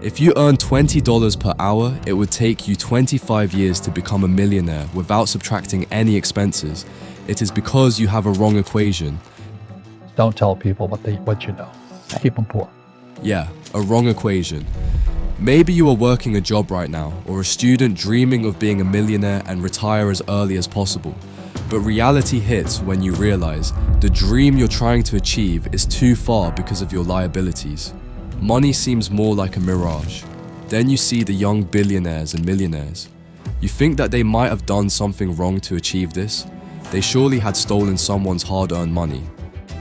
If you earn $20 per hour, it would take you 25 years to become a millionaire without subtracting any expenses. It is because you have a wrong equation. Don't tell people what you know. Keep them poor. Yeah, a wrong equation. Maybe you are working a job right now, or a student dreaming of being a millionaire and retire as early as possible. But reality hits when you realize the dream you're trying to achieve is too far because of your liabilities. Money seems more like a mirage. Then you see the young billionaires and millionaires. You think that they might have done something wrong to achieve this. They surely had stolen someone's hard-earned money.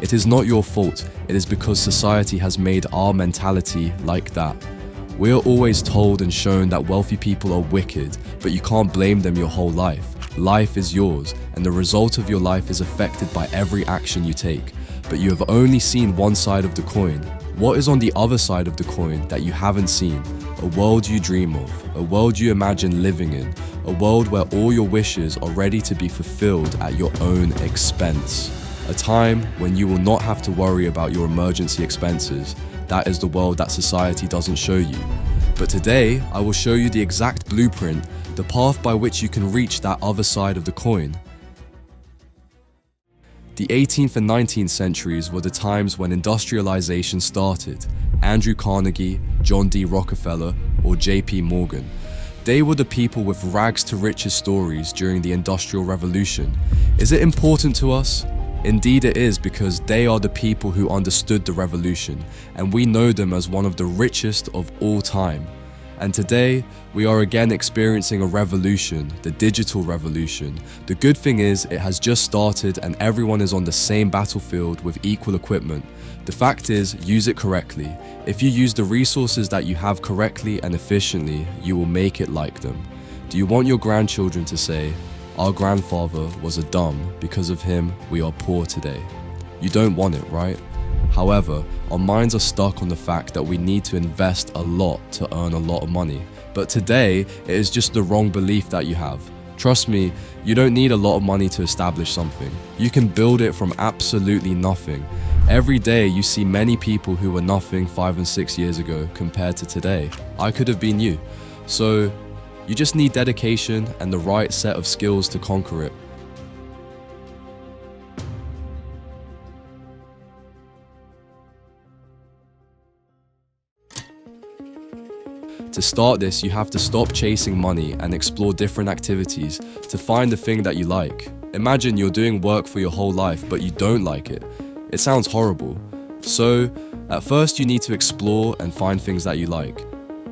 It is not your fault. It is because society has made our mentality like that. We are always told and shown that wealthy people are wicked, but you can't blame them your whole life. Life is yours, and the result of your life is affected by every action you take. But you have only seen one side of the coin. What is on the other side of the coin that you haven't seen? A world you dream of, a world you imagine living in, a world where all your wishes are ready to be fulfilled at your own expense. A time when you will not have to worry about your emergency expenses. That is the world that society doesn't show you. But today, I will show you the exact blueprint, the path by which you can reach that other side of the coin. The 18th and 19th centuries were the times when industrialization started. Andrew Carnegie, John D. Rockefeller, or J.P. Morgan. They were the people with rags to riches stories during the Industrial Revolution. Is it important to us? Indeed it is, because they are the people who understood the revolution, and we know them as one of the richest of all time. And today, we are again experiencing a revolution, the digital revolution. The good thing is, it has just started and everyone is on the same battlefield with equal equipment. The fact is, use it correctly. If you use the resources that you have correctly and efficiently, you will make it like them. Do you want your grandchildren to say, "Our grandfather was a dumb, because of him, we are poor today"? You don't want it, right? However, our minds are stuck on the fact that we need to invest a lot to earn a lot of money. But today, it is just the wrong belief that you have. Trust me, you don't need a lot of money to establish something. You can build it from absolutely nothing. Every day you see many people who were nothing 5 and 6 years ago compared to today. I could have been you. So, you just need dedication and the right set of skills to conquer it. To start this, you have to stop chasing money and explore different activities to find the thing that you like. Imagine you're doing work for your whole life, but you don't like it. It sounds horrible. So, at first you need to explore and find things that you like.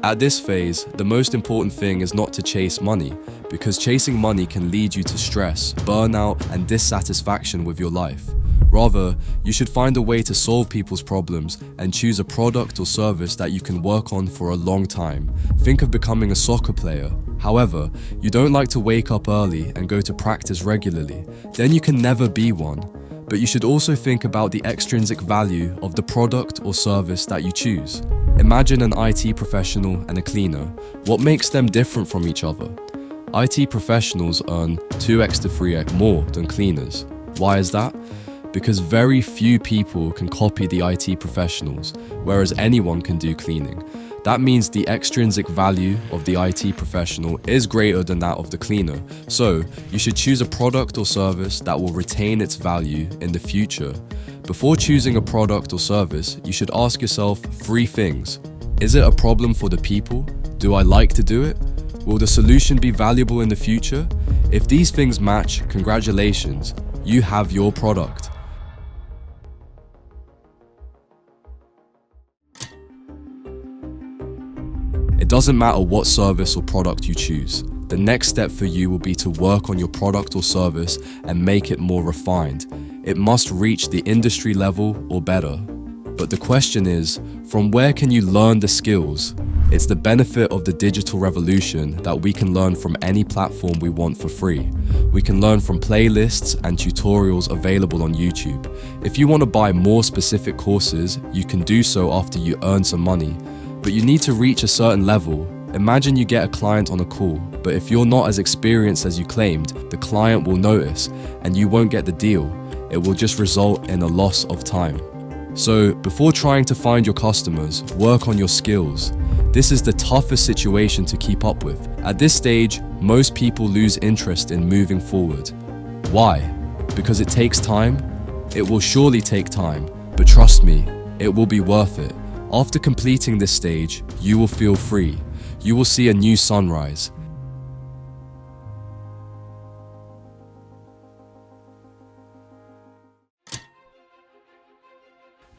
At this phase, the most important thing is not to chase money, because chasing money can lead you to stress, burnout, and dissatisfaction with your life. Rather, you should find a way to solve people's problems and choose a product or service that you can work on for a long time. Think of becoming a soccer player. However, you don't like to wake up early and go to practice regularly. Then you can never be one. But you should also think about the extrinsic value of the product or service that you choose. Imagine an IT professional and a cleaner. What makes them different from each other? IT professionals earn 2x to 3x more than cleaners. Why is that? Because very few people can copy the IT professionals, whereas anyone can do cleaning. That means the extrinsic value of the IT professional is greater than that of the cleaner. So, you should choose a product or service that will retain its value in the future. Before choosing a product or service, you should ask yourself 3 things. Is it a problem for the people? Do I like to do it? Will the solution be valuable in the future? If these things match, congratulations, you have your product. It doesn't matter what service or product you choose. The next step for you will be to work on your product or service and make it more refined. It must reach the industry level or better. But the question is, from where can you learn the skills? It's the benefit of the digital revolution that we can learn from any platform we want for free. We can learn from playlists and tutorials available on YouTube. If you want to buy more specific courses, you can do so after you earn some money. But you need to reach a certain level. Imagine you get a client on a call, but if you're not as experienced as you claimed, the client will notice and you won't get the deal. It will just result in a loss of time. So, before trying to find your customers, work on your skills. This is the toughest situation to keep up with. At this stage, most people lose interest in moving forward. Why? Because it takes time? It will surely take time, but trust me, it will be worth it. After completing this stage, you will feel free. You will see a new sunrise.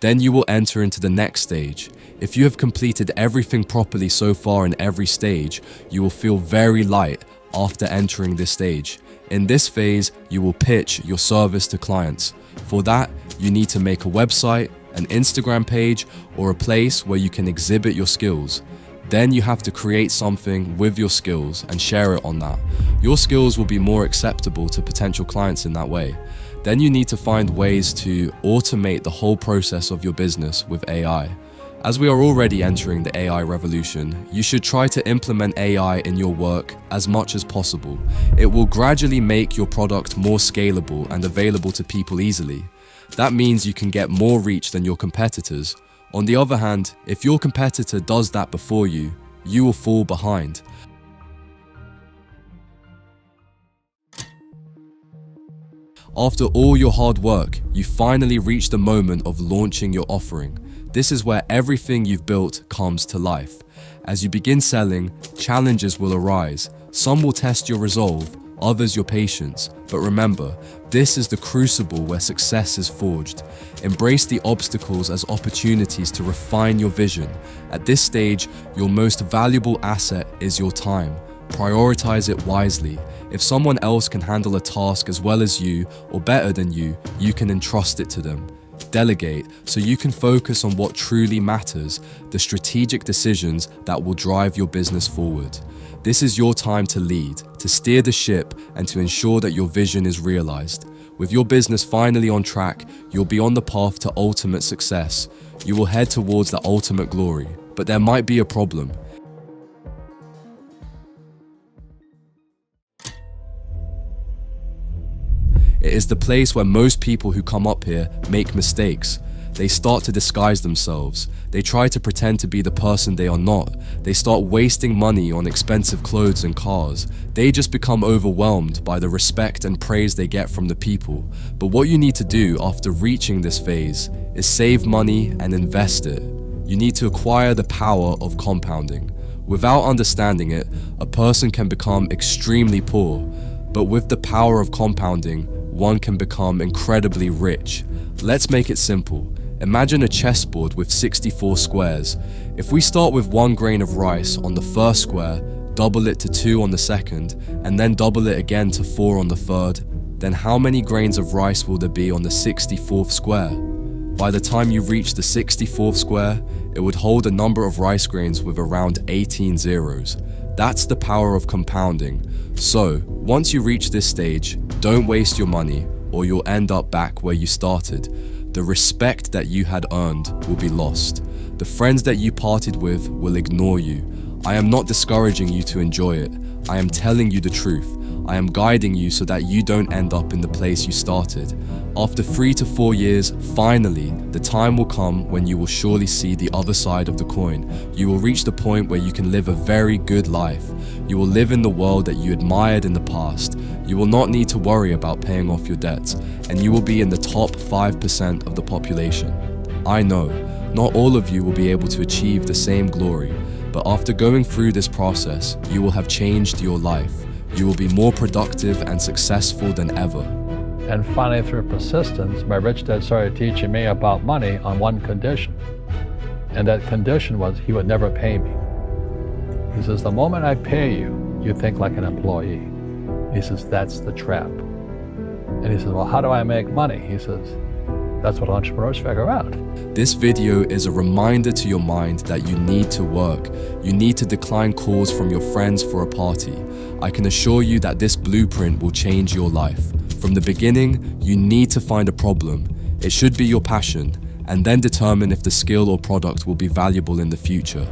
Then you will enter into the next stage. If you have completed everything properly so far in every stage, you will feel very light after entering this stage. In this phase, you will pitch your service to clients. For that, you need to make a website, an Instagram page, or a place where you can exhibit your skills. Then you have to create something with your skills and share it on that. Your skills will be more acceptable to potential clients in that way. Then you need to find ways to automate the whole process of your business with AI. As we are already entering the AI revolution, you should try to implement AI in your work as much as possible. It will gradually make your product more scalable and available to people easily. That means you can get more reach than your competitors. On the other hand, if your competitor does that before you, you will fall behind. After all your hard work, you finally reach the moment of launching your offering. This is where everything you've built comes to life. As you begin selling, challenges will arise. Some will test your resolve, others your patience. But remember, this is the crucible where success is forged. Embrace the obstacles as opportunities to refine your vision. At this stage, your most valuable asset is your time. Prioritize it wisely. If someone else can handle a task as well as you or better than you can entrust it to them. Delegate so you can focus on what truly matters, the strategic decisions that will drive your business forward. This is your time to lead, to steer the ship, and to ensure that your vision is realized. With your business finally on track, you'll be on the path to ultimate success. You will head towards the ultimate glory. But there might be a problem. It is the place where most people who come up here make mistakes. They start to disguise themselves. They try to pretend to be the person they are not. They start wasting money on expensive clothes and cars. They just become overwhelmed by the respect and praise they get from the people. But what you need to do after reaching this phase is save money and invest it. You need to acquire the power of compounding. Without understanding it, a person can become extremely poor. But with the power of compounding, one can become incredibly rich. Let's make it simple. Imagine a chessboard with 64 squares. If we start with 1 grain of rice on the first square, double it to 2 on the second, and then double it again to 4 on the third, then how many grains of rice will there be on the 64th square? By the time you reach the 64th square, it would hold a number of rice grains with around 18 zeros. That's the power of compounding. So, once you reach this stage, don't waste your money or you'll end up back where you started. The respect that you had earned will be lost. The friends that you parted with will ignore you. I am not discouraging you to enjoy it. I am telling you the truth. I am guiding you so that you don't end up in the place you started. After 3 to 4 years, finally, the time will come when you will surely see the other side of the coin. You will reach the point where you can live a very good life. You will live in the world that you admired in the past. You will not need to worry about paying off your debts, and you will be in the top 5% of the population. I know, not all of you will be able to achieve the same glory, but after going through this process, you will have changed your life. You will be more productive and successful than ever. And finally, through persistence, my rich dad started teaching me about money on one condition. And that condition was he would never pay me. He says, the moment I pay you, you think like an employee. He says, that's the trap. And he says, well, how do I make money? He says, that's what entrepreneurs figure out. This video is a reminder to your mind that you need to work. You need to decline calls from your friends for a party. I can assure you that this blueprint will change your life. From the beginning, you need to find a problem. It should be your passion, and then determine if the skill or product will be valuable in the future.